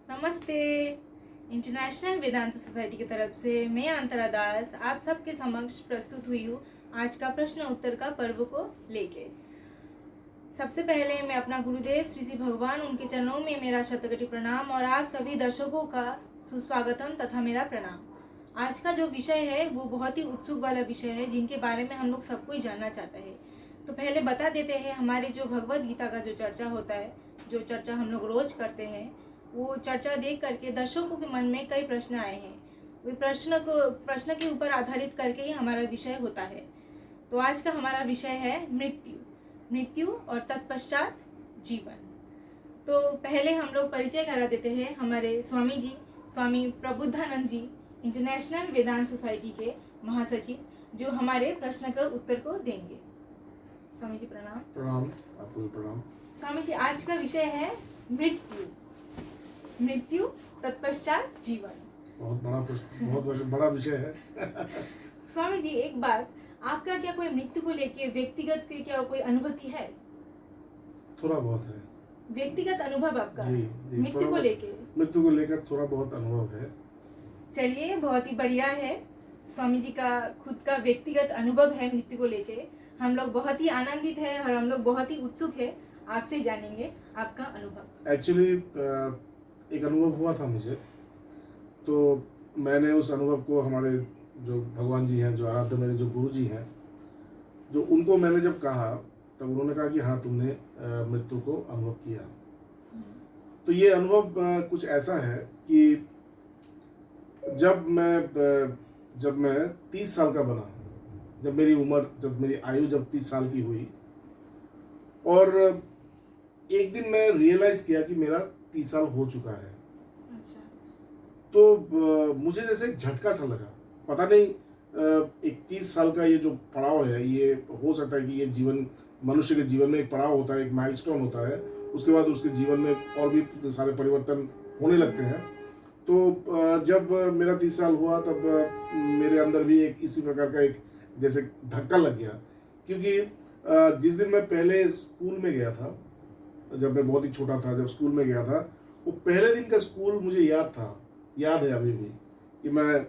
नमस्ते। इंटरनेशनल वेदांत सोसाइटी की तरफ से मैं अंतरा दास आप सबके समक्ष प्रस्तुत हुई हूँ आज का प्रश्न उत्तर का पर्व को लेके। सबसे पहले मैं अपना गुरुदेव श्री श्री भगवान उनके चरणों में मेरा शतकोटि प्रणाम और आप सभी दर्शकों का सुस्वागतम तथा मेरा प्रणाम। आज का जो विषय है वो बहुत ही उत्सुक वाला विषय है जिनके बारे में हम लोग सब कोई जानना चाहता है। तो पहले बता देते हैं हमारे जो भगवद गीता का जो चर्चा होता है, जो चर्चा हम लोग रोज करते हैं, वो चर्चा देख करके दर्शकों के मन में कई प्रश्न आए हैं। वो प्रश्न के ऊपर आधारित करके ही हमारा विषय होता है। तो आज का हमारा विषय है मृत्यु और तत्पश्चात जीवन। तो पहले हम लोग परिचय करा देते हैं हमारे स्वामी जी, स्वामी प्रबुद्धानंद जी, इंटरनेशनल वेदांत सोसाइटी के महासचिव, जो हमारे प्रश्न का उत्तर को देंगे। स्वामी जी प्रणाम। प्रणाम, आपको भी प्रणाम। स्वामी जी, आज का विषय है मृत्यु तत्पश्चात जीवन। बहुत बड़ा विषय है। स्वामी जी, एक बात, आपका क्या कोई मृत्यु को लेके व्यक्तिगत क्या कोई अनुभूति है? थोड़ा बहुत है। व्यक्तिगत अनुभव आपका जी, मृत्यु को लेकर थोड़ा बहुत अनुभव है। चलिए, बहुत ही बढ़िया है। स्वामी जी का खुद का व्यक्तिगत अनुभव है मृत्यु को लेके। हम लोग बहुत ही आनंदित है और हम लोग बहुत ही उत्सुक है, आपसे जानेंगे आपका अनुभव। एक्चुअली एक अनुभव हुआ था मुझे, तो मैंने उस अनुभव को हमारे जो भगवान जी हैं, जो आराध्य मेरे जो गुरु जी हैं, जो उनको मैंने जब कहा तब उन्होंने कहा कि हाँ, तुमने मृत्यु को अनुभव किया। तो ये अनुभव कुछ ऐसा है कि जब मैं 30 साल का बना, जब मेरी आयु जब 30 साल की हुई, और एक दिन मैं रियलाइज किया कि मेरा 30 साल हो चुका है। अच्छा। तो मुझे जैसे एक झटका सा लगा, पता नहीं 31 साल का ये जो पड़ाव है, ये हो सकता है कि ये मनुष्य के जीवन में एक पड़ाव होता है, एक माइलस्टोन होता है। उसके बाद उसके जीवन में और भी सारे परिवर्तन होने लगते हैं। तो जब मेरा 30 साल हुआ तब मेरे अंदर भी एक इसी प्रकार का एक जैसे धक्का लग गया, क्योंकि जिस दिन मैं पहले स्कूल में गया था, जब मैं बहुत ही छोटा था, जब स्कूल में गया था, वो पहले दिन का स्कूल मुझे याद है अभी भी, कि मैं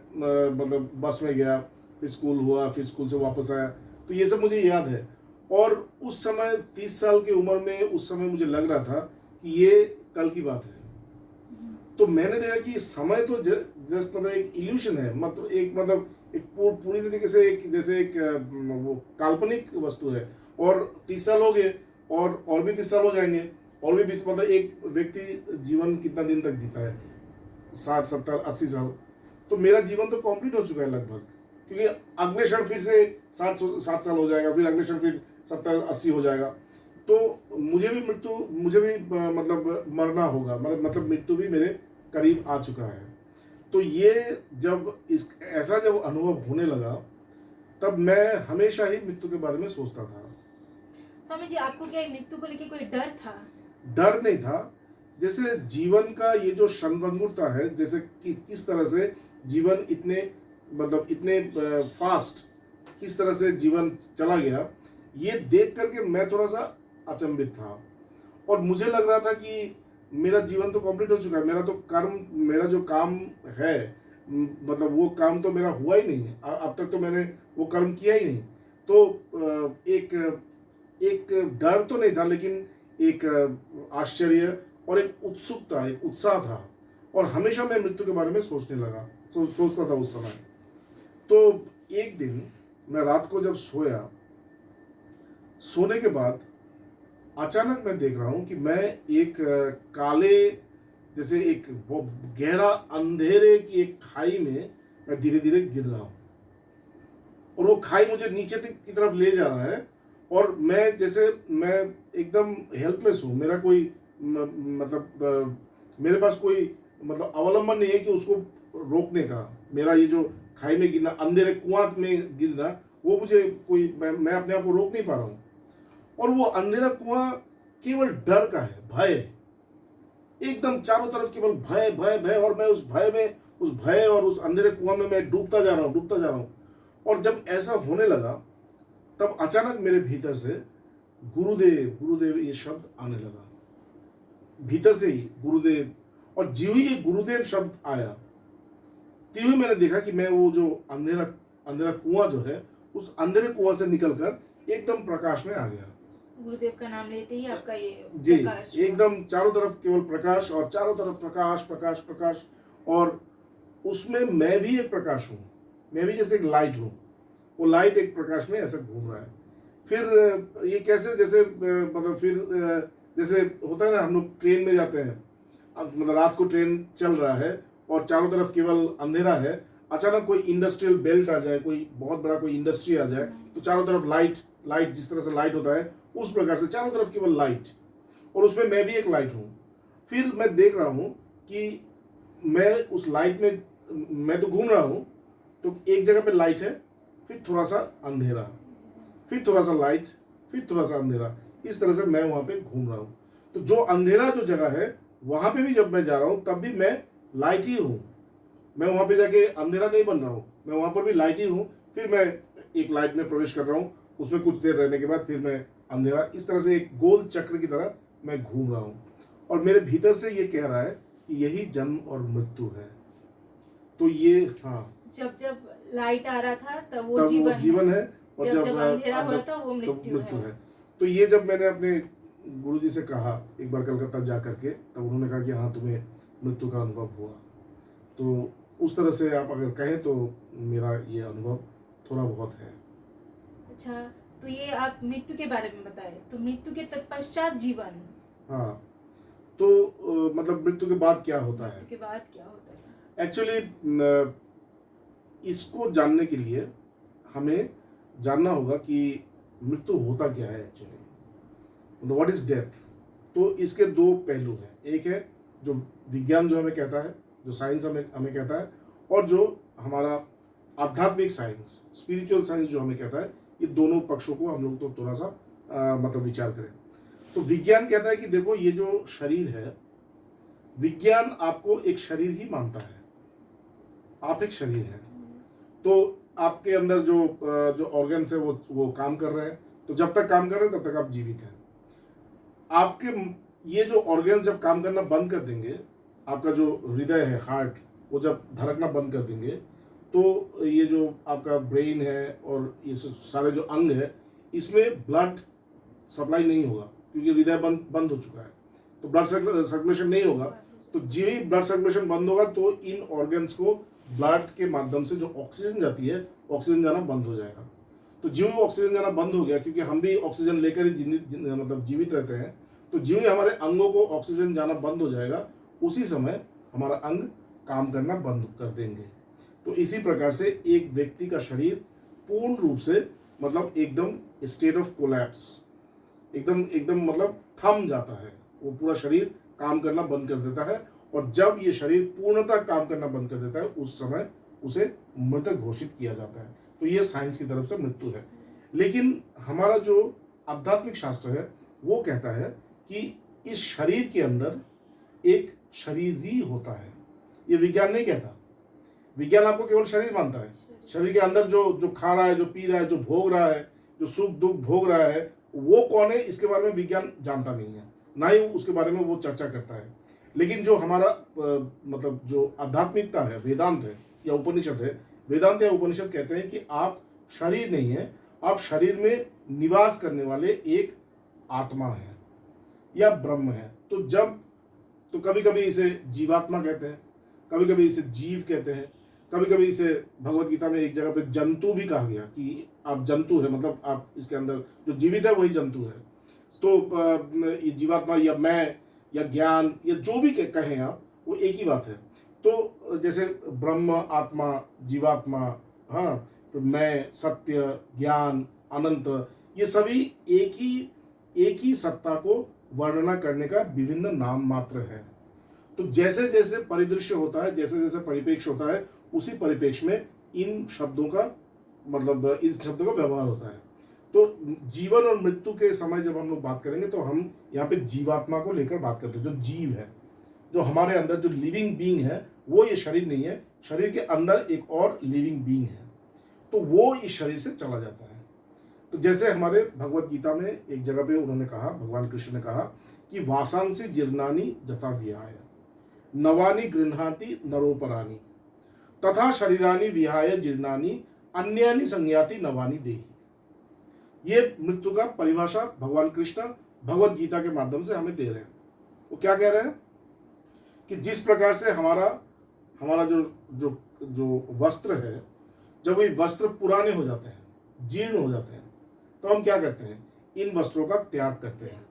मतलब बस में गया, फिर स्कूल हुआ, फिर स्कूल से वापस आया, तो ये सब मुझे याद है। और उस समय 30 साल की उम्र में उस समय मुझे लग रहा था कि ये कल की बात है। तो मैंने देखा कि समय तो जस्ट मतलब एक इल्यूशन है, मतलब एक पूरी तरीके से एक वो काल्पनिक वस्तु है। और 30 साल हो गए और भी 30 साल हो जाएंगे, और भी 20, मतलब एक व्यक्ति जीवन कितना दिन तक जीता है? 60, 70, 80 साल। तो मेरा जीवन तो कंप्लीट हो चुका है लगभग, क्योंकि अगले क्षण फिर से 60 साल हो जाएगा, फिर अगले क्षण फिर 70, 80 हो जाएगा। तो मुझे भी मतलब मरना होगा, मतलब मृत्यु भी मेरे करीब आ चुका है। तो ये ऐसा जब अनुभव होने लगा, तब मैं हमेशा ही मृत्यु के बारे में सोचता था। स्वामी जी, आपको क्या मृत्यु को लेके कोई डर था? डर नहीं था, जैसे जीवन का ये जो क्षणभंगुरता है, जैसे कि किस तरह से जीवन इतने फास्ट किस तरह से जीवन चला गया, ये देख करके मैं थोड़ा सा अचंभित था। और मुझे लग रहा था कि मेरा जीवन तो कंप्लीट हो चुका है, मेरा जो काम है, मतलब वो काम तो मेरा हुआ ही नहीं है, अब तक तो मैंने वो कर्म किया ही नहीं। तो एक डर तो नहीं था, लेकिन एक आश्चर्य और एक उत्सुकता, एक उत्साह था। और हमेशा मैं मृत्यु के बारे में सोचता था उस समय। तो एक दिन मैं रात को जब सोने के बाद अचानक मैं देख रहा हूं कि मैं एक काले, जैसे एक गहरा अंधेरे की एक खाई में मैं धीरे धीरे गिर रहा हूं, और वो खाई मुझे नीचे की तरफ ले जा रहा है। और मैं एकदम हेल्पलेस हूँ। मेरा कोई मेरे पास कोई मतलब अवलंबन नहीं है कि उसको रोकने का। मेरा ये जो खाई में गिरना, अंधेरे कुआं में गिरना, वो मैं अपने आप को रोक नहीं पा रहा हूँ। और वो अंधेरा कुआं केवल डर का है, भय, एकदम चारों तरफ केवल भय भय भय। और मैं उस भय और उस अंधेरे कुआं में मैं डूबता जा रहा हूँ। और जब ऐसा होने लगा, तब अचानक मेरे भीतर से गुरुदेव गुरुदेव ये शब्द आने लगा, भीतर से ही गुरुदेव। और ज्यों ही ये गुरुदेव शब्द आया, त्यों ही मैंने देखा कि मैं वो जो अंधेरा अंधेरा कुआं जो है, उस अंधेरे कुआं से निकलकर एकदम प्रकाश में आ गया। गुरुदेव का नाम लेते ही आपका ये जी, प्रकाश हुआ। एकदम चारों तरफ केवल प्रकाश, और चारों तरफ प्रकाश प्रकाश प्रकाश, और उसमें मैं भी एक प्रकाश हूँ, मैं भी जैसे एक लाइट हूँ। वो लाइट एक प्रकाश में ऐसे घूम रहा है। फिर ये कैसे, जैसे मतलब फिर जैसे होता है ना, हम लोग ट्रेन में जाते हैं, मतलब रात को ट्रेन चल रहा है और चारों तरफ केवल अंधेरा है, अचानक कोई इंडस्ट्रियल बेल्ट आ जाए, कोई बहुत बड़ा कोई इंडस्ट्री आ जाए, तो चारों तरफ लाइट लाइट, जिस तरह से लाइट होता है उस प्रकार से चारों तरफ केवल लाइट, और उसमें मैं भी एक लाइट हूँ। फिर मैं देख रहा हूँ कि मैं उस लाइट में, मैं तो घूम रहा हूँ, तो एक जगह पे लाइट है, फिर थोड़ा सा अंधेरा, फिर थोड़ा सा लाइट, फिर थोड़ा सा अंधेरा, इस तरह से मैं वहाँ पे घूम रहा हूँ। तो जो अंधेरा जो जगह है वहाँ पे भी जब मैं जा रहा हूँ तब भी मैं लाइट ही हूँ, मैं वहाँ पे जाके अंधेरा नहीं बन रहा हूँ, मैं वहाँ पर भी लाइट ही हूँ। फिर मैं एक लाइट में प्रवेश कर रहा हूँ, उसमें कुछ देर रहने के बाद फिर मैं अंधेरा, इस तरह से एक गोल चक्र की तरह मैं घूम रहा हूँ। और मेरे भीतर से ये कह रहा है कि यही जन्म और मृत्यु है। तो ये, हाँ, जब जब लाइट आ रहा था तब तब वो वो जीवन है, और जब जब जब अंधेरा हो रहा था वो तो मृत्यु है। तो ये जब मैंने अपने गुरुजी से कहा एक बार कलकत्ता जा करके, तब उन्होंने कहा कि हाँ तुम्हें मृत्यु का अनुभव हुआ। तो उस तरह से आप अगर कहें तो मेरा ये अनुभव थोड़ा बहुत है। अच्छा, तो ये आप मृत्यु के बारे में बताए, तो मृत्यु के तत्पश्चात जीवन, हाँ, तो मतलब मृत्यु के बाद क्या होता है, मृत्यु के बाद क्या होता है? एक्चुअली इसको जानने के लिए हमें जानना होगा कि मृत्यु होता क्या है एक्चुअली, व्हाट इज डेथ। तो इसके दो पहलू हैं, एक है जो विज्ञान जो हमें कहता है, जो साइंस हमें कहता है, और जो हमारा आध्यात्मिक साइंस, स्पिरिचुअल साइंस जो हमें कहता है। ये दोनों पक्षों को हम लोग तो थोड़ा सा मतलब विचार करें। तो विज्ञान कहता है कि देखो ये जो शरीर है, विज्ञान आपको एक शरीर ही मानता है, आप एक शरीर हैं। तो आपके अंदर जो ऑर्गन्स है वो काम कर रहे हैं, तो जब तक काम कर रहे हैं तब तक आप जीवित हैं। आपके ये जो ऑर्गन्स जब काम करना बंद कर देंगे, आपका जो हृदय है, हार्ट, वो जब धड़कना बंद कर देंगे, तो ये जो आपका ब्रेन है और ये सारे जो अंग है, इसमें ब्लड सप्लाई नहीं होगा, क्योंकि हृदय बंद हो चुका है, तो ब्लड सर्कुलेशन नहीं होगा। तो जो ही ब्लड सर्कुलेशन बंद होगा तो इन ऑर्गन्स को ब्लड के माध्यम से जो ऑक्सीजन जाती है, ऑक्सीजन जाना बंद हो जाएगा। तो ज्यों ही ऑक्सीजन जाना बंद हो गया, क्योंकि हम भी ऑक्सीजन लेकर ही मतलब जीवित रहते हैं, तो ज्यों ही हमारे अंगों को ऑक्सीजन जाना बंद हो जाएगा, उसी समय हमारा अंग काम करना बंद कर देंगे। तो इसी प्रकार से एक व्यक्ति का शरीर पूर्ण रूप से, मतलब एकदम स्टेट ऑफ कोलैप्स, एकदम एकदम मतलब थम जाता है, वो पूरा शरीर काम करना बंद कर देता है। और जब ये शरीर पूर्णतः काम करना बंद कर देता है, उस समय उसे मृत घोषित किया जाता है। तो ये साइंस की तरफ से मृत्यु है। लेकिन हमारा जो आध्यात्मिक शास्त्र है वो कहता है कि इस शरीर के अंदर एक शरीर ही होता है। ये विज्ञान नहीं कहता, विज्ञान आपको केवल शरीर मानता है। शरीर के अंदर जो खा रहा है, जो पी रहा है, जो भोग रहा है, जो सुख दुख भोग रहा है, वो कौन है, इसके बारे में विज्ञान जानता नहीं है, ना ही उसके बारे में वो चर्चा करता है। लेकिन जो हमारा मतलब जो आध्यात्मिकता है, वेदांत है या उपनिषद है, वेदांत या उपनिषद कहते हैं कि आप शरीर नहीं है, आप शरीर में निवास करने वाले एक आत्मा है या ब्रह्म है। तो कभी कभी इसे जीवात्मा कहते हैं, कभी कभी इसे जीव कहते हैं, कभी कभी इसे भगवत गीता में एक जगह पे जंतु भी कहा गया कि आप जंतु है, मतलब आप इसके अंदर जो जीवित है वही जंतु है। तो ये जीवात्मा या मैं या ज्ञान या जो भी कहें आप, वो एक ही बात है। तो जैसे ब्रह्म, आत्मा, जीवात्मा, हाँ, तो मैं, सत्य, ज्ञान, अनंत, ये सभी एक ही सत्ता को वर्णना करने का विभिन्न नाम मात्र है। तो जैसे जैसे परिदृश्य होता है, जैसे जैसे परिप्रेक्ष्य होता है, उसी परिप्रेक्ष्य में इन शब्दों का मतलब इन शब्दों का व्यवहार होता है। तो जीवन और मृत्यु के समय जब हम लोग बात करेंगे तो हम यहाँ पे जीवात्मा को लेकर बात करते हैं, जो जीव है, जो हमारे अंदर जो लिविंग बीइंग है, वो ये शरीर नहीं है, शरीर के अंदर एक और लिविंग बीइंग है, तो वो इस शरीर से चला जाता है। तो जैसे हमारे भगवत गीता में एक जगह पे उन्होंने कहा, भगवान कृष्ण ने कहा कि वासांसी जीर्णानी जता दिया है, नवानि गृह्णाति नरोपराणि तथा शरीरानि विहाय जीर्णानि अन्यानि संज्ञाति नवानि देहि। ये मृत्यु का परिभाषा भगवान कृष्ण भगवत गीता के माध्यम से हमें दे रहे हैं। वो क्या कह रहे हैं कि जिस प्रकार से हमारा हमारा जो जो जो वस्त्र है, जब ये वस्त्र पुराने हो जाते हैं, जीर्ण हो जाते हैं, तो हम क्या करते हैं, इन वस्त्रों का त्याग करते हैं,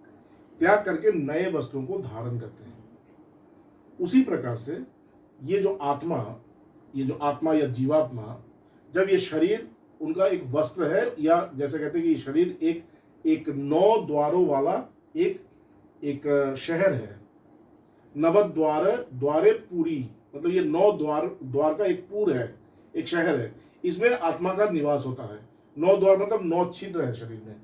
त्याग करके नए वस्त्रों को धारण करते हैं। उसी प्रकार से ये जो आत्मा या जीवात्मा, जब ये शरीर उनका एक वस्त्र है, या जैसे कहते हैं कि ये शरीर एक 9 द्वारों वाला एक शहर है। नवद्वार द्वारे पूरी, मतलब ये 9 द्वार का एक पूर है, एक शहर है। इसमें आत्मा का निवास होता है। 9 द्वार मतलब 9 छिद्र है शरीर में।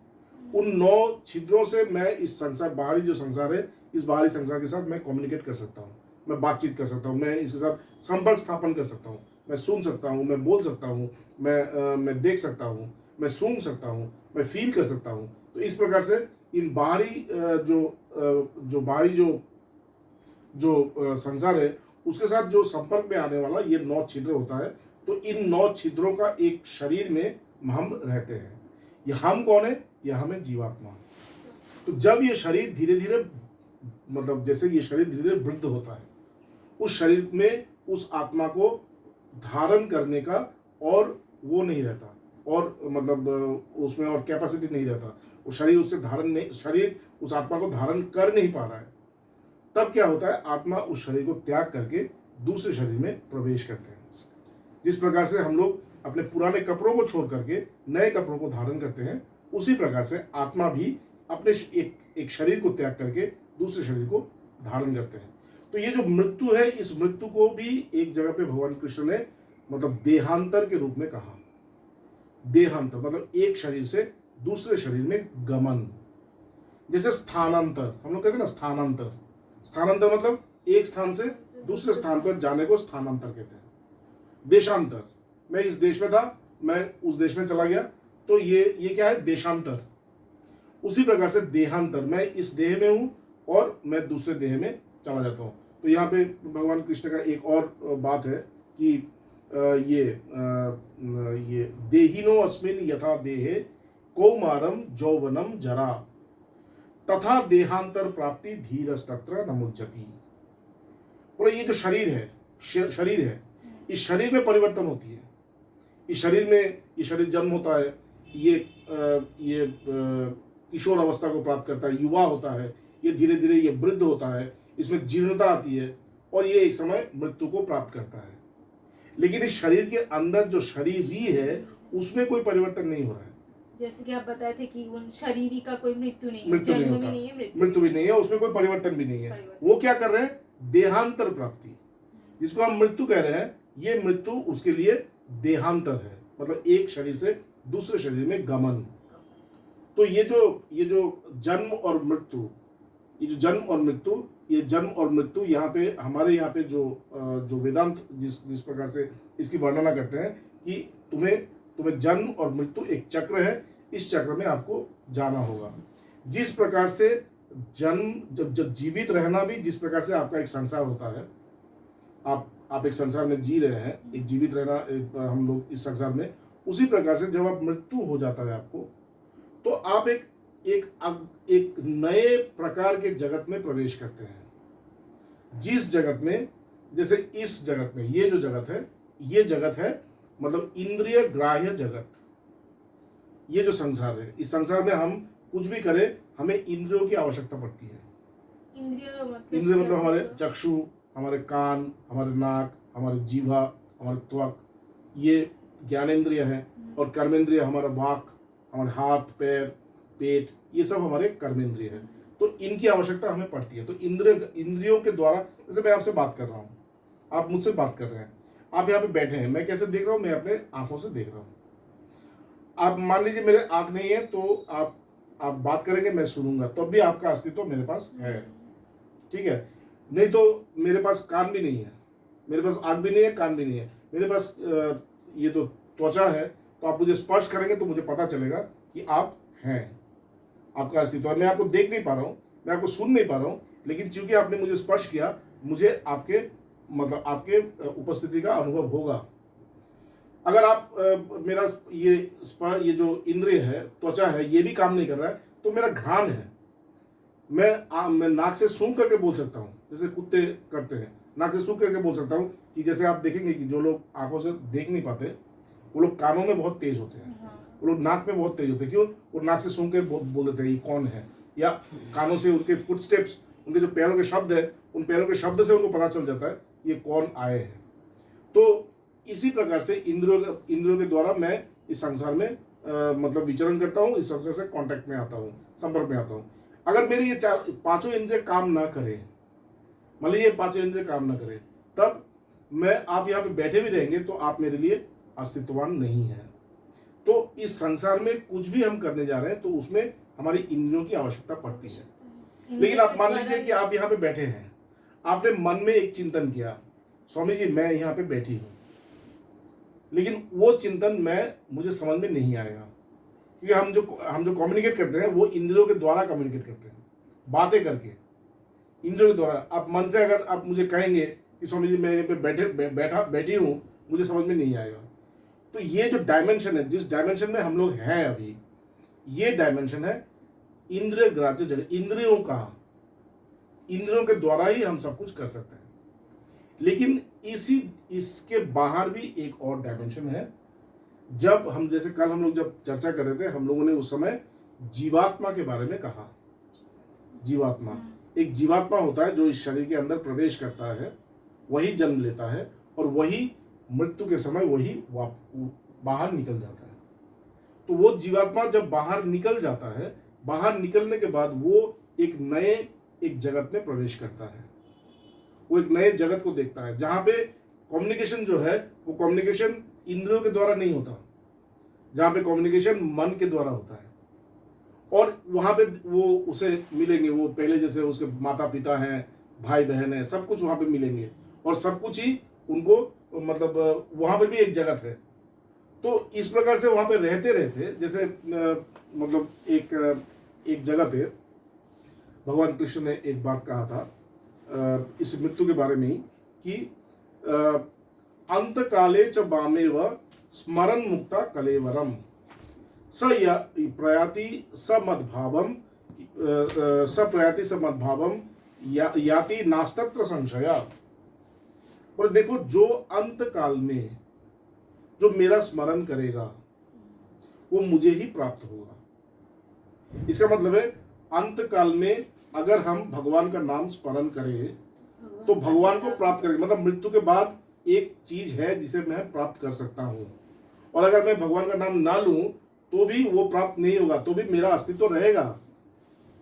उन 9 छिद्रों से मैं इस संसार, बाहरी जो संसार है, इस बाहरी संसार के साथ मैं कम्युनिकेट कर सकता हूँ, मैं बातचीत कर सकता हूँ, मैं इसके साथ संपर्क स्थापन कर सकता हूँ, मैं सुन सकता हूँ, मैं बोल सकता हूँ, मैं देख सकता हूँ, मैं सूंघ सकता हूँ, मैं फील कर सकता हूँ। तो इस प्रकार से इन बाहरी जो बाहरी जो संसार है, उसके साथ जो संपर्क में आने वाला ये 9 छिद्र होता है। तो इन 9 छिद्रों का एक शरीर में हम रहते हैं। ये हम कौन है? ये हमें जीवात्मा। तो जब ये शरीर धीरे धीरे, मतलब जैसे ये शरीर धीरे धीरे वृद्ध होता है, उस शरीर में उस आत्मा को धारण करने का और वो नहीं रहता, और मतलब उसमें और कैपेसिटी नहीं रहता। वो शरीर उससे धारण नहीं, शरीर उस आत्मा को धारण कर नहीं पा रहा है। तब क्या होता है, आत्मा उस शरीर को त्याग करके दूसरे शरीर में प्रवेश करते हैं। जिस प्रकार से हम लोग अपने पुराने कपड़ों को छोड़ करके नए कपड़ों को धारण करते हैं, उसी प्रकार से आत्मा भी अपने एक शरीर को त्याग करके दूसरे शरीर को धारण करते हैं। तो ये जो मृत्यु है, इस मृत्यु को भी एक जगह पे भगवान कृष्ण ने मतलब देहांतर के रूप में कहा। देहांतर मतलब एक शरीर से दूसरे शरीर में गमन। जैसे स्थानांतर, हम लोग कहते हैं ना, स्थानांतर। स्थानांतर मतलब एक स्थान से दूसरे स्थान पर जाने को स्थानांतर कहते हैं। देशांतर, मैं इस देश में था, मैं उस देश में चला गया, तो ये क्या है, देशांतर। उसी प्रकार से देहांतर, मैं इस देह में हूं और मैं दूसरे देह में चला जाता हूं। तो यहाँ पे भगवान कृष्ण का एक और बात है कि ये देहिनो अस्मिन यथा देहे कौमारम जौवनम जरा तथा देहांतर प्राप्ति धीरस्तत्र न मुच्यति। बोले ये जो शरीर है, इस शरीर में परिवर्तन होती है। इस शरीर जन्म होता है, ये किशोर अवस्था को प्राप्त करता है, युवा होता है, ये धीरे धीरे ये वृद्ध होता है, इसमें जीर्णता आती है और ये एक समय मृत्यु को प्राप्त करता है। लेकिन इस शरीर के अंदर जो शरीरी है, उसमें कोई परिवर्तन नहीं हो रहा है। जैसे कि आप बताए थे कि उन शरीरी का कोई मृत्यु नहीं है, मृत्यु नहीं होता, मृत्यु भी नहीं है, उसमें कोई परिवर्तन भी नहीं है। वो क्या कर रहे हैं, देहांतर प्राप्ति, जिसको हम मृत्यु कह रहे हैं, ये मृत्यु उसके लिए देहांतर है, मतलब एक शरीर से दूसरे शरीर में गमन। तो ये जो जन्म और मृत्यु, ये जन्म और मृत्यु यहाँ पे हमारे यहाँ पे जो वेदांत जिस प्रकार से इसकी वर्णना करते हैं कि तुम्हें जन्म और मृत्यु एक चक्र है, इस चक्र में आपको जाना होगा। जिस प्रकार से जन्म, जब जीवित रहना भी, जिस प्रकार से आपका एक संसार होता है, आप एक संसार में जी रहे हैं, एक जीवित रहना हम लोग इस संसार में, उसी प्रकार से जब आप मृत्यु हो जाता है आपको, तो आप एक नए प्रकार के जगत में प्रवेश करते हैं। जिस जगत में, जैसे इस जगत में, ये जो जगत है, ये जगत है मतलब इंद्रिय ग्राह्य जगत। ये जो संसार है, इस संसार में हम कुछ भी करें, हमें इंद्रियों की आवश्यकता पड़ती है। इंद्रिय मतलब हमारे चक्षु, हमारे कान, हमारे नाक, हमारे जीवा, हमारे त्वक, ये ज्ञानेंद्रिय है। और कर्मेंद्रिय हमारा वाक, हमारे हाथ, पैर, पेट, ये सब हमारे कर्मेंद्रिय है। तो इनकी आवश्यकता हमें पड़ती है। तो इंद्रियों के द्वारा, जैसे मैं आपसे बात कर रहा हूँ, आप मुझसे बात कर रहे हैं, आप यहाँ पे बैठे हैं, मैं कैसे देख रहा हूँ, मैं अपने आंखों से देख रहा हूँ। आप मान लीजिए मेरे आंख नहीं है, तो आप बात करेंगे, मैं सुनूंगा, तब भी आपका अस्तित्व मेरे पास है, ठीक है। नहीं तो मेरे पास कान भी नहीं है, मेरे पास आंख भी नहीं है, कान भी नहीं है, मेरे पास ये तो त्वचा है, तो आप मुझे स्पर्श करेंगे तो मुझे पता चलेगा कि आप हैं, आपका अस्तित्व। मैं आपको देख नहीं पा रहा हूँ, मैं आपको सुन नहीं पा रहा हूँ, लेकिन चूंकि आपने मुझे स्पर्श किया, मुझे आपके मतलब आपके उपस्थिति का अनुभव होगा। अगर आप मेरा ये जो इंद्रिय है, त्वचा है, ये भी काम नहीं कर रहा है तो मेरा घ्राण है। मैं नाक से सूंघ करके बोल सकता हूँ, जैसे कुत्ते करते हैं, नाक से सूंघ करके बोल सकता हूँ कि जैसे आप देखेंगे कि जो लोग आंखों से देख नहीं पाते वो लोग कानों में बहुत तेज होते हैं, वो लोग नाक में बहुत तेज होते हैं। क्यों? वो नाक से सूंघ के बोल देते हैं ये कौन है, या कानों से उनके फुटस्टेप्स, उनके जो पैरों के शब्द है, उन पैरों के शब्द से उनको पता चल जाता है ये कौन आए हैं। तो इसी प्रकार से इंद्रियों के द्वारा मैं इस संसार में मतलब विचरण करता हूँ, इस संसार से कांटेक्ट में आता हूँ, संपर्क में आता हूँ। अगर मेरी ये पांचों इंद्रिय काम ना करें, मान लीजिए ये पांचों इंद्रिय काम ना करें, तब आप यहाँ पे बैठे भी रहेंगे तो आप मेरे लिए अस्तित्ववान नहीं है। तो इस संसार में कुछ भी हम करने जा रहे हैं तो उसमें हमारी इंद्रियों की आवश्यकता पड़ती है। लेकिन आप मान लीजिए कि आप यहाँ पे बैठे हैं, आपने मन में एक चिंतन किया, स्वामी जी मैं यहाँ पे बैठी हूँ, लेकिन वो चिंतन मुझे समझ में नहीं आएगा, क्योंकि हम जो कम्युनिकेट करते हैं वो इंद्रियों के द्वारा कम्युनिकेट करते हैं, बातें करके इंद्रियों के द्वारा। आप मन से अगर आप मुझे कहेंगे कि स्वामी जी मैं यहाँ पे बैठी हूँ, मुझे समझ में नहीं आएगा। तो ये जो डायमेंशन है, जिस डायमेंशन में हम लोग हैं अभी, ये डायमेंशन है इंद्रिय ग्राह्य जगत, इंद्रियों के द्वारा ही हम सब कुछ कर सकते हैं। लेकिन इसके बाहर भी एक और डायमेंशन है। जब हम जैसे कल हम लोग जब चर्चा कर रहे थे, हम लोगों ने उस समय जीवात्मा के बारे में कहा। जीवात्मा, एक जीवात्मा होता है जो इस शरीर के अंदर प्रवेश करता है, वही जन्म लेता है और वही मृत्यु के समय वही बाहर निकल जाता है। तो वो जीवात्मा जब बाहर निकल जाता है, बाहर निकलने के बाद वो एक जगत में प्रवेश करता है, वो एक नए जगत को देखता है, जहां पे कम्युनिकेशन जो है वो कम्युनिकेशन इंद्रियों के द्वारा नहीं होता, जहां पे कम्युनिकेशन मन के द्वारा होता है। और वहां पे वो उसे मिलेंगे, वो पहले जैसे उसके माता पिता हैं, भाई बहन है, सब कुछ वहां पे मिलेंगे और सब कुछ ही उनको मतलब वहां पे भी एक जगत है। तो इस प्रकार से वहां पे रहते जैसे मतलब एक जगह पे भगवान कृष्ण ने एक बात कहा था इस मृत्यु के बारे में ही कि अंत काले च बामेव स्मरण मुक्ता कलेवरम प्रयाति समद्भावम याति नास्तत्र संशय। और देखो, जो अंत काल में जो मेरा स्मरण करेगा वो मुझे ही प्राप्त होगा। इसका मतलब है अंत काल में अगर हम भगवान का नाम स्मरण करें तो भगवान को प्राप्त करेंगे। मतलब मृत्यु के बाद एक चीज है जिसे मैं प्राप्त कर सकता हूं, और अगर मैं भगवान का नाम ना लूं तो भी वो प्राप्त नहीं होगा, तो भी मेरा अस्तित्व रहेगा।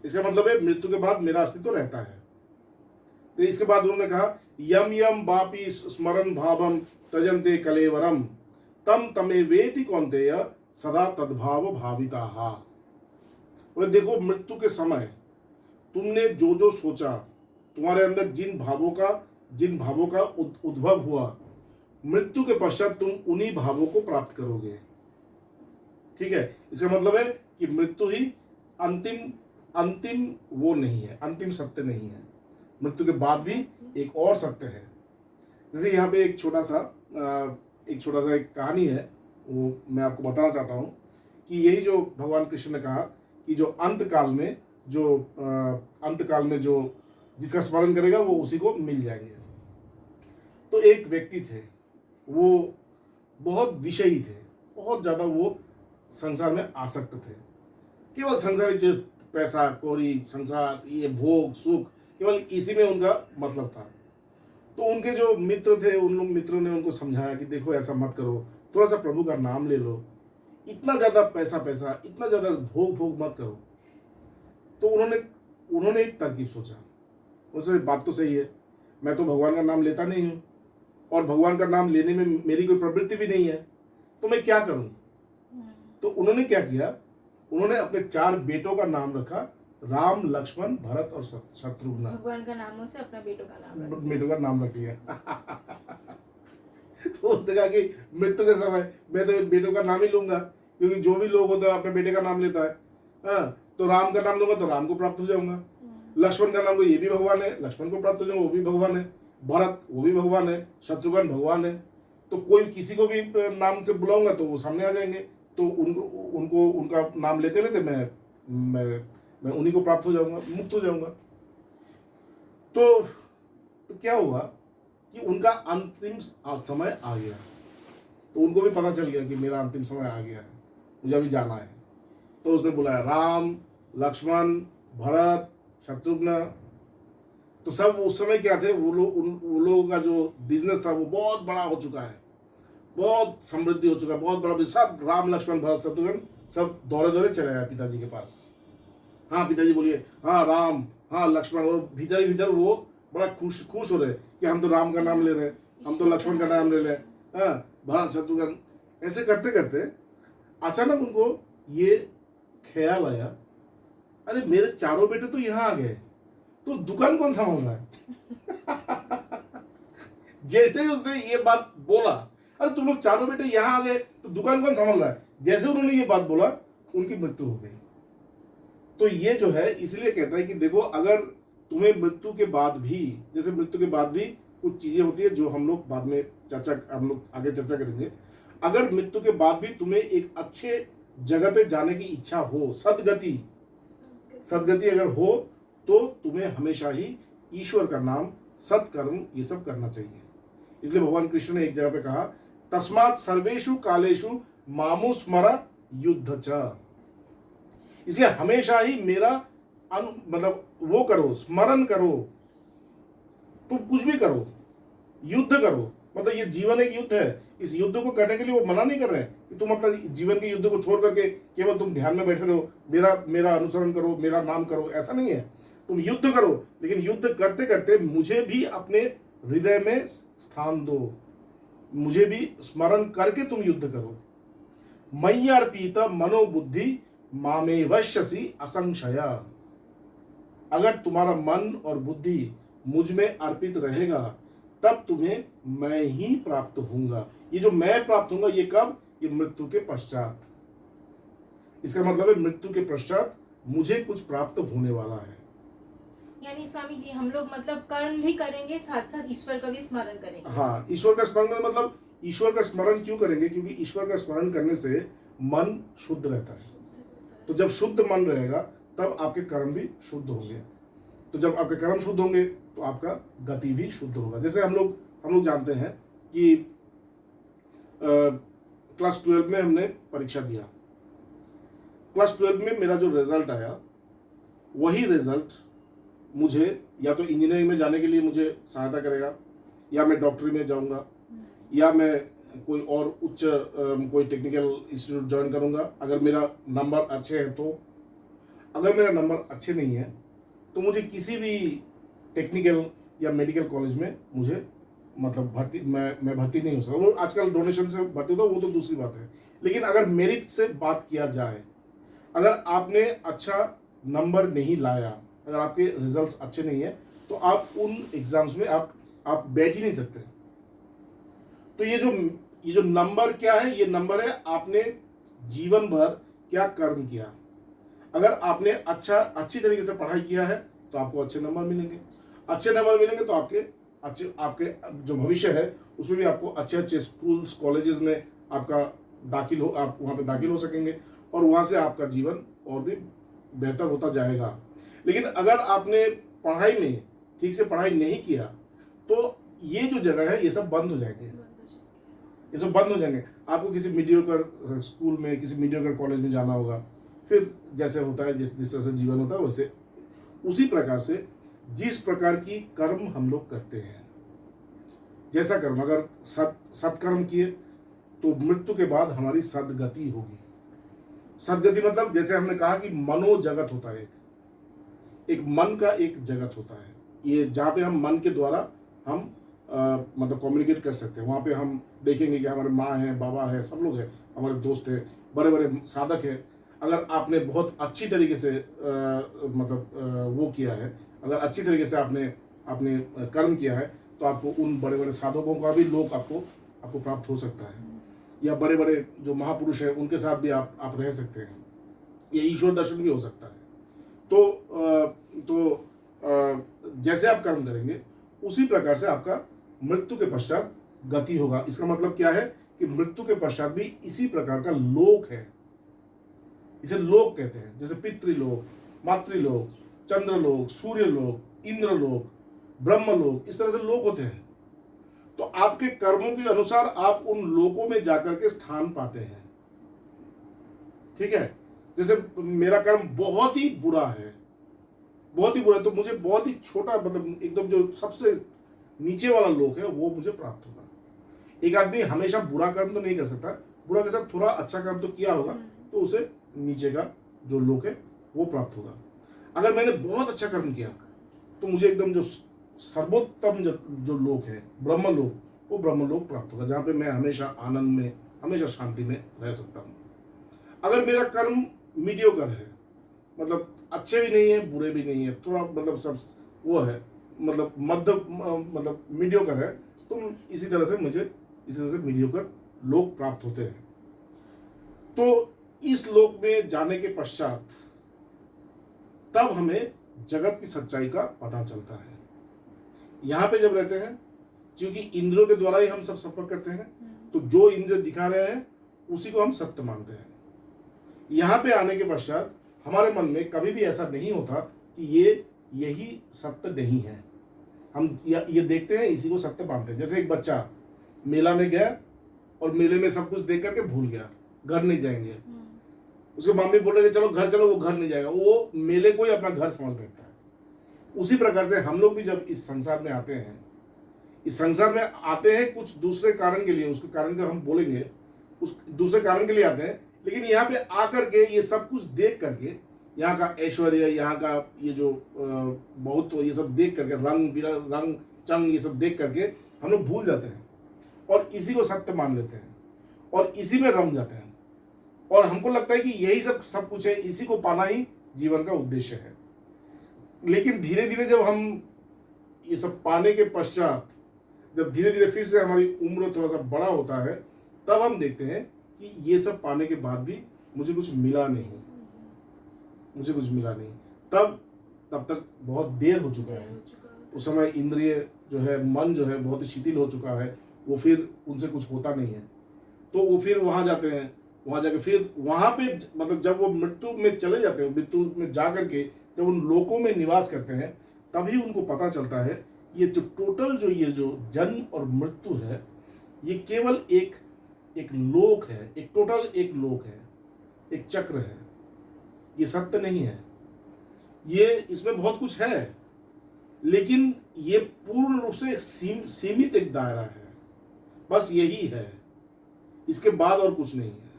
इसका मतलब है मृत्यु के बाद मेरा अस्तित्व रहता है। तो इसके बाद उन्होंने कहा यम यम बापी स्मरण भावम तजन्ते कलेवरम तम तमे वेति कौन्तेय सदा तद्भाव भाविताः। और देखो, मृत्यु के समय तुमने जो जो सोचा, तुम्हारे अंदर जिन भावों का उद्भव हुआ, मृत्यु के पश्चात तुम उन्हीं भावों को प्राप्त करोगे। ठीक है, इसका मतलब है कि मृत्यु ही अंतिम वो नहीं है, अंतिम सत्य नहीं है। मृत्यु के बाद भी एक और सत्य है। जैसे यहाँ पे एक छोटा सा एक कहानी है, वो मैं आपको बताना चाहता हूँ कि यही जो भगवान कृष्ण ने कहा कि जो अंत काल में जो जिसका स्मरण करेगा वो उसी को मिल जाएंगे। तो एक व्यक्ति थे, वो बहुत विषयी थे, बहुत ज़्यादा वो संसार में आसक्त थे। केवल संसारी चीज, पैसा कौड़ी, संसार, ये भोग सुख, केवल इसी में उनका मतलब था। तो उनके जो मित्र थे, उन लोग मित्रों ने उनको समझाया कि देखो ऐसा मत करो, थोड़ा सा प्रभु का नाम ले लो, इतना ज़्यादा पैसा, इतना ज़्यादा भोग मत करो। तो उन्होंने एक तरकीब सोचा। उनसे बात तो सही है, मैं तो भगवान का नाम लेता नहीं हूँ और भगवान का नाम लेने में मेरी कोई प्रवृत्ति भी नहीं है, तो मैं क्या करूँ। तो उन्होंने क्या किया, उन्होंने अपने 4 बेटों का नाम रखा, राम, लक्ष्मण, भरत और शत्रुघ्न। भगवान का नामों से अपना बेटों का नाम रख लिया। तो उसने कहा कि मृत्यु के समय मैं तो बेटों का नाम ही लूंगा, क्योंकि जो भी लोग होता है अपने बेटे का नाम लेता है। हाँ, तो राम का नाम लूंगा तो राम को प्राप्त हो जाऊंगा, लक्ष्मण का नाम लो, ये भी भगवान है, लक्ष्मण को प्राप्त हो जाऊंगा, वो भी भगवान है। भरत वो भी भगवान है, शत्रुघ्न भगवान है। तो कोई किसी को भी नाम से बुलाऊंगा तो वो सामने आ जाएंगे, तो उनको उनका नाम लेते लेते मैं उन्हीं को प्राप्त हो जाऊंगा, मुक्त हो जाऊंगा। तो क्या हुआ कि उनका अंतिम समय आ गया, तो उनको भी पता चल गया कि मेरा अंतिम समय आ गया है, मुझे अभी जाना है। तो उसने बुलाया राम, लक्ष्मण, भरत, शत्रुघ्न। तो सब उस समय क्या थे, वो लोगों का जो बिजनेस था वो बहुत बड़ा हो चुका है, बहुत समृद्धि हो चुका है, बहुत बड़ा। सब राम, लक्ष्मण, भरत, शत्रुघ्न सब दौरे दौरे चले आए पिताजी के पास। हाँ पिताजी बोलिए, हाँ राम, हाँ लक्ष्मण। और भीतर ही भीतर वो बड़ा खुश हो रहे कि हम तो राम का नाम ले रहे हैं, हम तो लक्ष्मण का नाम ले रहे हैं, हाँ भरत, शत्रुघ्न। ऐसे करते करते अचानक उनको ये ख्याल आया, अरे मेरे चारों बेटे तो यहाँ आ गए, तो दुकान कौन संभाल रहा है? जैसे ही उसने ये बात बोला, अरे तुम लोग चारों बेटे यहाँ आ गए तो दुकान कौन संभाल रहा है, जैसे उन्होंने ये बात बोला उनकी मृत्यु हो गई। तो ये जो है इसलिए कहता है कि देखो, अगर तुम्हें मृत्यु के बाद भी, जैसे मृत्यु के बाद भी कुछ चीजें होती है जो हम लोग बाद में हम लोग आगे चर्चा करेंगे। अगर मृत्यु के बाद भी तुम्हें एक अच्छे जगह पे जाने की इच्छा हो, सदगति अगर हो, तो तुम्हें हमेशा ही ईश्वर का नाम, सत्कर्म, ये सब करना चाहिए। इसलिए भगवान कृष्ण ने एक जगह पे कहा, तस्मात् सर्वेषु कालेषु मामु स्मर युद्ध च। इसलिए हमेशा ही मेरा मतलब वो करो, स्मरण करो, तुम कुछ भी करो, युद्ध करो। मतलब ये जीवन एक युद्ध है, इस युद्ध को करने के लिए वो मना नहीं कर रहे हैं कि तुम अपना जीवन के युद्ध को छोड़ करके केवल तुम ध्यान में बैठे रहो, मेरा अनुसरण करो, मेरा नाम करो, ऐसा नहीं है। तुम युद्ध करो, लेकिन युद्ध करते करते मुझे भी अपने हृदय में स्थान दो, मुझे भी स्मरण करके तुम युद्ध करो। मयि अर्पित मनोबुद्धि मामे वश्यसि असंशया। अगर तुम्हारा मन और बुद्धि मुझ में अर्पित रहेगा, तब तुम्हें मैं ही प्राप्त होऊंगा। ये जो मैं प्राप्त होऊंगा, ये कब? ये मृत्यु के पश्चात। इसका मतलब है मृत्यु के पश्चात मुझे कुछ प्राप्त होने वाला है। यानी स्वामी जी, हम लोग मतलब कर्म भी करेंगे, साथ साथ ईश्वर का भी स्मरण करेंगे। हाँ, ईश्वर का स्मरण मतलब ईश्वर का स्मरण क्यों करेंगे? क्योंकि ईश्वर का स्मरण करने से मन शुद्ध रहता है। तो जब शुद्ध मन रहेगा तब आपके कर्म भी शुद्ध होंगे। तो जब आपके कर्म शुद्ध होंगे तो आपका गति भी शुद्ध होगा। जैसे हम लोग जानते हैं कि क्लास 12 में हमने परीक्षा दिया। क्लास 12 में मेरा जो रिजल्ट आया, वही रिजल्ट मुझे या तो इंजीनियरिंग में जाने के लिए मुझे सहायता करेगा, या मैं डॉक्टरी में जाऊंगा, या मैं कोई और उच्च कोई टेक्निकल इंस्टीट्यूट ज्वाइन करूंगा अगर मेरा नंबर अच्छे हैं तो। अगर मेरा नंबर अच्छे नहीं है तो मुझे किसी भी टेक्निकल या मेडिकल कॉलेज में मुझे मतलब मैं भर्ती नहीं हो सकता। वो आजकल डोनेशन से भर्ती होता है, वो तो दूसरी बात है। लेकिन अगर मेरिट से बात किया जाए, अगर आपने अच्छा नंबर नहीं लाया, अगर आपके रिजल्ट्स अच्छे नहीं है, तो आप उन एग्जाम्स में आप बैठ ही नहीं सकते। तो ये जो नंबर क्या है, ये नंबर है आपने जीवन भर क्या कर्म किया। अगर आपने अच्छी तरीके से पढ़ाई किया है तो आपको अच्छे नंबर मिलेंगे। अच्छे नंबर मिलेंगे तो आपके जो भविष्य है उसमें भी आपको अच्छे स्कूल्स, कॉलेजेस में आपका आप वहाँ पे दाखिल हो सकेंगे, और वहाँ से आपका जीवन और भी बेहतर होता जाएगा। लेकिन अगर आपने पढ़ाई में ठीक से पढ़ाई नहीं किया तो ये जो जगह है ये सब बंद हो जाएंगे, ये सब बंद हो जाएंगे। आपको किसी मीडियोकर स्कूल में, किसी मीडियोकर कॉलेज में जाना होगा। फिर जैसे होता है, जिस तरह से जीवन होता है, वैसे उसी प्रकार से जिस प्रकार की कर्म हम लोग करते हैं, जैसा कर्म, अगर सत्कर्म किए तो मृत्यु के बाद हमारी सदगति होगी। सदगति मतलब जैसे हमने कहा कि मनोजगत होता है, एक मन का एक जगत होता है, ये जहाँ पे हम मन के द्वारा हम मतलब कम्युनिकेट कर सकते हैं। वहाँ पे हम देखेंगे कि हमारे माँ हैं, बाबा है, सब लोग हैं, हमारे दोस्त हैं, बड़े बड़े साधक हैं। अगर आपने बहुत अच्छी तरीके से वो किया है, अगर अच्छी तरीके से आपने कर्म किया है, तो आपको उन बड़े बड़े साधकों का भी लोक आपको प्राप्त हो सकता है, या बड़े बड़े जो महापुरुष हैं उनके साथ भी आप रह सकते हैं, या ईश्वर दर्शन भी हो सकता है। तो जैसे आप कर्म करेंगे उसी प्रकार से आपका मृत्यु के पश्चात गति होगा। इसका मतलब क्या है कि मृत्यु के पश्चात भी इसी प्रकार का लोक है, इसे लोक कहते हैं। जैसे पितृलोक, मातृलोक, चंद्रलोक, सूर्यलोक, इंद्रलोक, ब्रह्मलोक, इस तरह से लोक होते हैं। तो आपके कर्मों के अनुसार आप उन लोकों में जाकर के स्थान पाते हैं। ठीक है, जैसे मेरा कर्म बहुत ही बुरा है, बहुत ही बुरा है, तो मुझे बहुत ही छोटा, मतलब एकदम जो सबसे नीचे वाला लोक है वो मुझे प्राप्त होगा। एक आदमी हमेशा बुरा कर्म तो नहीं कर सकता, बुरा के साथ थोड़ा अच्छा कर्म तो किया होगा, तो उसे नीचे का जो लोक है वो प्राप्त होगा। अगर मैंने बहुत अच्छा कर्म किया तो मुझे एकदम जो सर्वोत्तम जो लोक है ब्रह्मलोक, वो ब्रह्मलोक प्राप्त होगा, जहाँ पे मैं हमेशा आनंद में, हमेशा शांति में रह सकता हूँ। अगर मेरा कर्म मीडियोकर है, मतलब अच्छे भी नहीं है बुरे भी नहीं है, थोड़ा मतलब सब वो है, मतलब मध्य, मतलब मीडियोकर है, तो इसी तरह से मीडियोकर लोक प्राप्त होते हैं। तो इस लोक में जाने के पश्चात तब हमें जगत की सच्चाई का पता चलता है। यहाँ पे जब रहते हैं, क्योंकि इंद्रियों के द्वारा ही हम सब संपर्क करते हैं, तो जो इंद्रिय दिखा रहे हैं उसी को हम सत्य मानते हैं। यहाँ पे आने के पश्चात हमारे मन में कभी भी ऐसा नहीं होता कि यही सत्य नहीं है। हम ये देखते हैं, इसी को सत्य मानते हैं। जैसे एक बच्चा मेला में गया और मेले में सब कुछ देख करके भूल गया, घर नहीं जाएंगे, उसके मम्मी बोल रहे चलो घर चलो, वो घर नहीं जाएगा, वो मेले को ही अपना घर समझ बैठता है। उसी प्रकार से हम लोग भी जब इस संसार में आते हैं, इस संसार में आते हैं कुछ दूसरे कारण के लिए, उसके कारण का हम बोलेंगे, उस दूसरे कारण के लिए आते हैं, लेकिन यहाँ पे आकर के ये सब कुछ देख करके, यहाँ का ऐश्वर्य, यहाँ का ये जो बहुत, ये सब देख करके, रंग चंग ये सब देख करके हम लोग भूल जाते हैं और इसी को सत्य मान लेते हैं और इसी में रम जाते हैं, और हमको लगता है कि यही सब कुछ है, इसी को पाना ही जीवन का उद्देश्य है। लेकिन धीरे धीरे जब हम ये सब पाने के पश्चात, जब धीरे धीरे फिर से हमारी उम्र थोड़ा सा बड़ा होता है, तब हम देखते हैं कि ये सब पाने के बाद भी मुझे कुछ मिला नहीं, मुझे कुछ मिला नहीं। तब तक बहुत देर हो चुका है। उस समय इंद्रिय जो है, मन जो है बहुत ही शिथिल हो चुका है, वो फिर उनसे कुछ होता नहीं है। तो वो फिर वहाँ जाते हैं, वहाँ जाके फिर वहाँ पे, मतलब जब वो मृत्यु में चले जाते हैं, मृत्यु में जा करके जब उन लोकों में निवास करते हैं, तभी उनको पता चलता है ये जो टोटल ये जो जन्म और मृत्यु है, ये केवल एक लोक है, एक टोटल एक लोक है, एक चक्र है, ये सत्य नहीं है। ये इसमें बहुत कुछ है, लेकिन ये पूर्ण रूप से सीमित एक दायरा है, बस यही है, इसके बाद और कुछ नहीं है।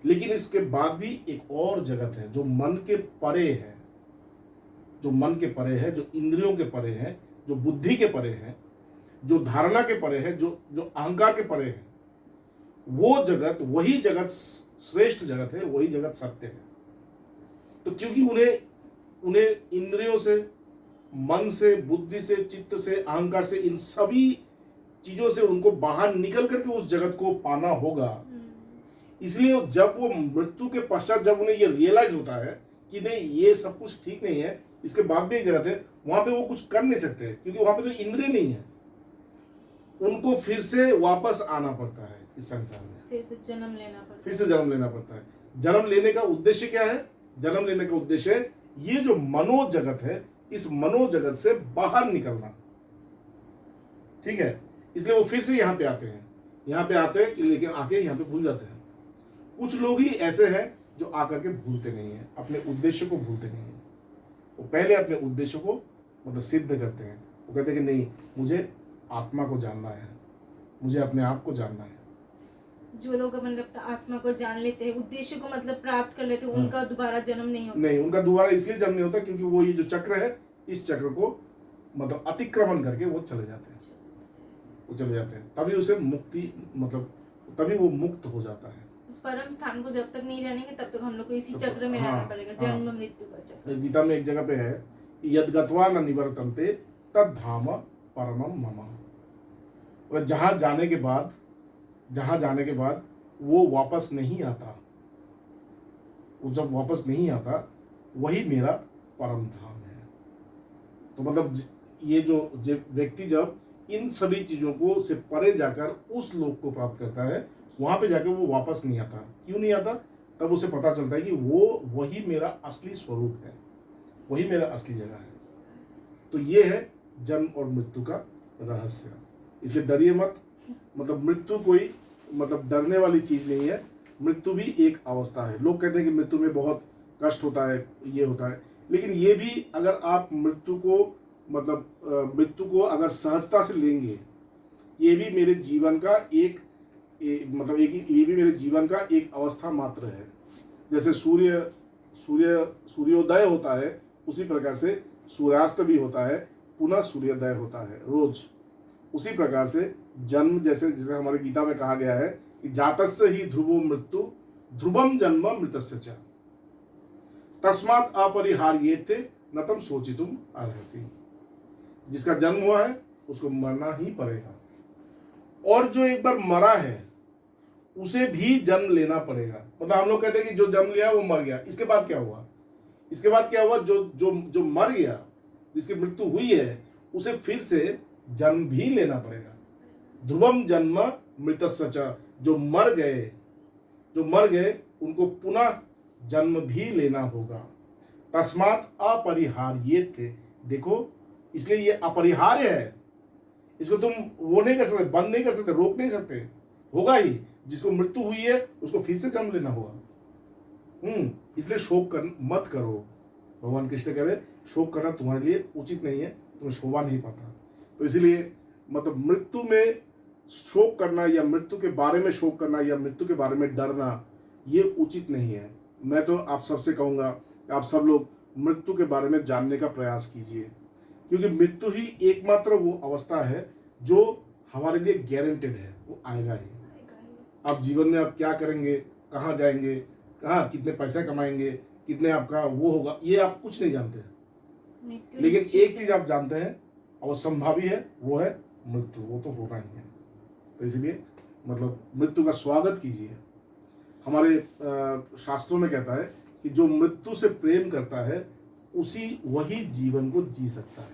लेकिन इसके बाद भी एक और जगत है जो मन के परे है, जो मन के परे है, जो इंद्रियों के परे है, जो बुद्धि के परे है, जो धारणा के परे है, जो अहंकार के परे है। वो जगत, वही जगत श्रेष्ठ जगत है, वही जगत सत्य है। तो क्योंकि उन्हें इंद्रियों से, मन से, बुद्धि से, चित्त से, अहंकार से, इन सभी चीजों से उनको बाहर निकल करके उस जगत को पाना होगा। इसलिए जब वो मृत्यु के पश्चात जब उन्हें ये रियलाइज होता है कि नहीं, ये सब कुछ ठीक नहीं है, इसके बाद भी एक जगत है, वहां पे वो कुछ कर नहीं सकते, क्योंकि वहां पे तो इंद्रिय नहीं है। उनको फिर से वापस आना पड़ता है इस संसार में, फिर से जन्म लेना पड़ता है। जन्म लेने का उद्देश्य क्या है? जन्म लेने का उद्देश्य है ये जो मनोजगत है, इस मनोजगत से बाहर निकलना। ठीक है, इसलिए वो फिर से यहाँ पे आते हैं, लेकिन आके यहाँ पे भूल जाते हैं। कुछ लोग ही ऐसे हैं जो आकर के भूलते नहीं है, अपने उद्देश्य को भूलते नहीं है। वो पहले अपने उद्देश्य को मतलब सिद्ध करते हैं। वो कहते हैं कि नहीं, मुझे आत्मा को जानना है, मुझे अपने आप को जानना है। जो लोग मतलब आत्मा को जान लेते हैं, उद्देश्य को मतलब प्राप्त कर लेते हैं, उनका दोबारा जन्म नहीं होता। नहीं, उनका दोबारा इसलिए जन्म नहीं होता क्योंकि वो ये जो चक्र है, इस चक्र को मतलब अतिक्रमण करके वो चले जाते हैं, तभी उसे मुक्ति, मतलब तभी वो मुक्त हो जाता है। उस परम स्थान को जब तक नहीं जानेंगे तब तक हम लोग को इसी चक्र में रहना पड़ेगा, जन्म मृत्यु का चक्र। गीता में एक जगह पे है, यद्गत्वा न निवर्तन्ते तद धाम परमम मम। और जहाँ जाने के बाद वो वापस नहीं आता, वो जब वापस नहीं आता, वही मेरा परम धाम है। तो मतलब ये जो व्यक्ति जब इन सभी चीज़ों को से परे जाकर उस लोक को प्राप्त करता है, वहाँ पे जाकर वो वापस नहीं आता। क्यों नहीं आता? तब उसे पता चलता है कि वो वही मेरा असली स्वरूप है, वही मेरा असली जगह है। तो ये है जन्म और मृत्यु का रहस्य। इसलिए डरिए मत। मतलब मृत्यु कोई मतलब डरने वाली चीज़ नहीं है। मृत्यु भी एक अवस्था है। लोग कहते हैं कि मृत्यु में बहुत कष्ट होता है, ये होता है, लेकिन ये भी अगर आप मृत्यु को अगर सहजता से लेंगे, ये भी मेरे जीवन का ये भी मेरे जीवन का एक अवस्था मात्र है। जैसे सूर्योदय होता है, उसी प्रकार से सूर्यास्त भी होता है, पुनः सूर्योदय होता है रोज। उसी प्रकार से जन्म, जैसे हमारे गीता में कहा गया है कि जातस्य ही ध्रुवो मृत्यु ध्रुवम जन्म मृतस्य च तस्मात् अपरिहार्येते न तम सोचितुम अर्हसि। जिसका जन्म हुआ है उसको मरना ही पड़ेगा, और जो एक बार मरा है उसे भी जन्म लेना पड़ेगा। मतलब हम लोग कहते हैं कि जो जन्म लिया वो मर गया, इसके बाद क्या हुआ? इसके बाद क्या हुआ? जो मर गया, जिसकी मृत्यु हुई है, उसे फिर से जन्म भी लेना पड़ेगा। ध्रुवम जन्म मृतस्य च। जो मर गए उनको पुनः जन्म भी लेना होगा। तस्मात् अपरिहार्येते। देखो, इसलिए ये अपरिहार्य है। इसको तुम वो नहीं कर सकते, बंद नहीं कर सकते, रोक नहीं सकते, होगा ही। जिसको मृत्यु हुई है उसको फिर से जन्म लेना होगा। इसलिए शोक मत करो। भगवान कृष्ण कह रहे शोक करना तुम्हारे लिए उचित नहीं है, तुम्हें शोभा नहीं पाता। तो इसलिए मतलब मृत्यु में शोक करना या मृत्यु के बारे में शोक करना या मृत्यु के बारे में डरना, ये उचित नहीं है। मैं तो आप सबसे कहूँगा कि आप सब लोग मृत्यु के बारे में जानने का प्रयास कीजिए, क्योंकि मृत्यु ही एकमात्र वो अवस्था है जो हमारे लिए गारंटेड है, वो आएगा ही। आप जीवन में आप क्या करेंगे, कहाँ जाएंगे, कहाँ कितने पैसे कमाएंगे, कितने आपका वो होगा, ये आप कुछ नहीं जानते। लेकिन एक चीज आप जानते हैं और संभावी है, वो है मृत्यु। वो तो होना ही है। तो इसलिए मतलब मृत्यु का स्वागत कीजिए। हमारे शास्त्रों में कहता है कि जो मृत्यु से प्रेम करता है वही जीवन को जी सकता है।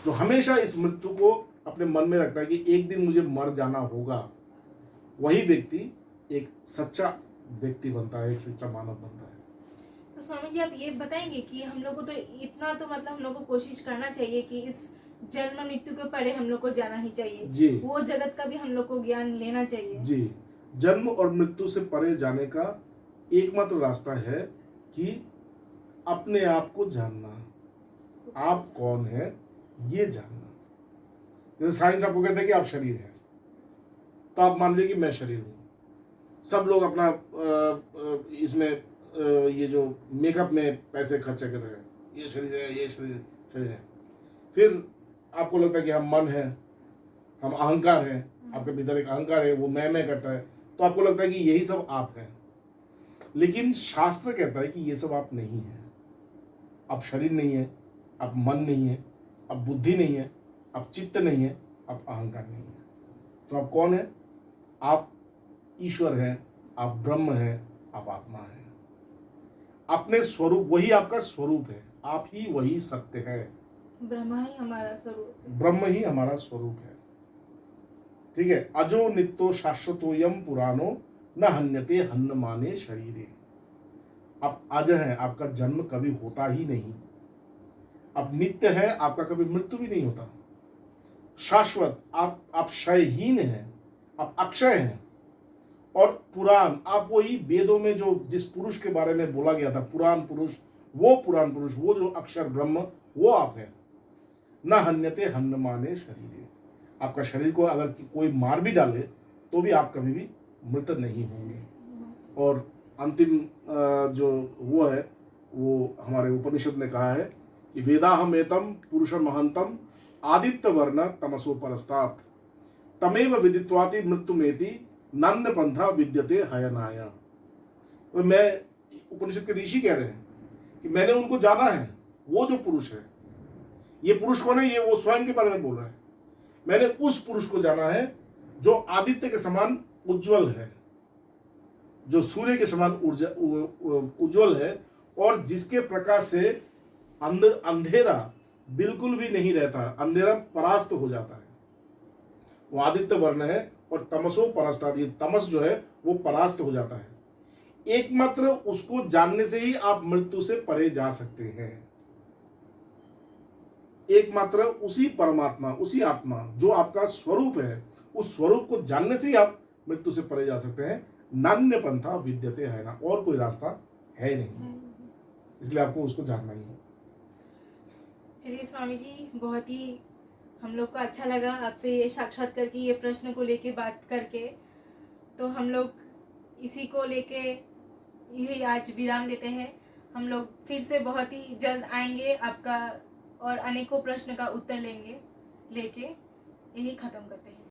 जो हमेशा इस मृत्यु को अपने मन में रखता है कि एक दिन मुझे मर जाना होगा, वही व्यक्ति एक सच्चा व्यक्ति बनता है, एक सच्चा मानव बनता है। तो स्वामी जी, आप ये बताएंगे कि हम लोग को तो इतना तो मतलब हम लोग को कोशिश करना चाहिए कि इस जन्म मृत्यु के परे हम लोग को जाना ही चाहिए जी। वो जगत का भी हम लोग को ज्ञान लेना चाहिए जी। जन्म और मृत्यु से परे जाने का एकमात्र रास्ता है कि अपने आप को जानना, आप कौन है ये जानना। जैसे साइंस आपको कहते हैं कि आप शरीर हैं, तो आप मान लीजिए कि मैं शरीर हूँ। सब लोग अपना इसमें ये जो मेकअप में पैसे खर्चे कर रहे हैं, ये शरीर है, ये शरीर है। फिर आपको लगता है कि हम मन है, हम अहंकार है, आपके भीतर एक अहंकार है, वो मैं करता है, तो आपको लगता है कि यही सब आप हैं। लेकिन शास्त्र कहता है कि ये सब आप नहीं है। आप शरीर नहीं है, आप मन नहीं है, आप बुद्धि नहीं है, आप चित्त नहीं है, आप अहंकार नहीं है। तो आप कौन है? आप ईश्वर हैं, आप ब्रह्म हैं, आप आत्मा हैं। अपने स्वरूप, वही आपका स्वरूप है, आप ही वही सत्य है। ब्रह्म ही हमारा स्वरूप है। ब्रह्म ही हमारा स्वरूप है। ठीक है। अजो नित्यो शाश्वतोयम पुरानो न हन्यते हन्यमाने शरीरे। आप अज हैं, आपका जन्म कभी होता ही नहीं। आप नित्य है, आपका कभी मृत्यु भी नहीं होता। शाश्वत, आप क्षयहीन हैं, आप अक्षय हैं। और पुराण, आप वही वेदों में जो जिस पुरुष के बारे में बोला गया था, पुराण पुरुष, वो जो अक्षर ब्रह्म, वो आप है। न हन्यते हन्यमाने शरीरे। आपका शरीर को अगर कोई मार भी डाले तो भी आप कभी भी मृत नहीं होंगे। और अंतिम जो वो है, वो हमारे उपनिषद ने कहा है कि वेदाहमेतम पुरुषम महंतम आदित्य वर्ण तमसो परस्तात् तमेव विदित्वाति मृत्युमेति नन्द पंथा विद्यते हयनाय। तो मैं, उपनिषद के ऋषि कह रहे हैं कि मैंने उनको जाना है, वो जो पुरुष है। ये पुरुष कौन है? ये वो स्वयं के बारे में बोल रहा है। मैंने उस पुरुष को जाना है जो आदित्य के समान उज्जवल है, जो सूर्य के समान उज्जवल है, और जिसके प्रकाश से अंधेरा बिल्कुल भी नहीं रहता, अंधेरा परास्त हो जाता है। वो आदित्य वर्ण है और तमसो परास्तात्, ये तमस जो है वो परास्त हो जाता है। एकमात्र उसको जानने से ही आप मृत्यु से परे जा सकते हैं। एकमात्र उसी परमात्मा, उसी आत्मा जो आपका स्वरूप है, उस स्वरूप को जानने से ही आप मृत्यु से परे जा सकते हैं। नान्य पंथा विद्यते है ना, और कोई रास्ता है नहीं, इसलिए आपको उसको जानना ही है। चलिए स्वामी जी, बहुत ही हम लोग को अच्छा लगा आपसे ये साक्षात्कार की ये प्रश्न को लेके बात करके। तो हम लोग इसी को लेके यही आज विराम देते हैं। हम लोग फिर से बहुत ही जल्द आएंगे आपका और अनेकों प्रश्न का उत्तर लेके यही ख़त्म करते हैं।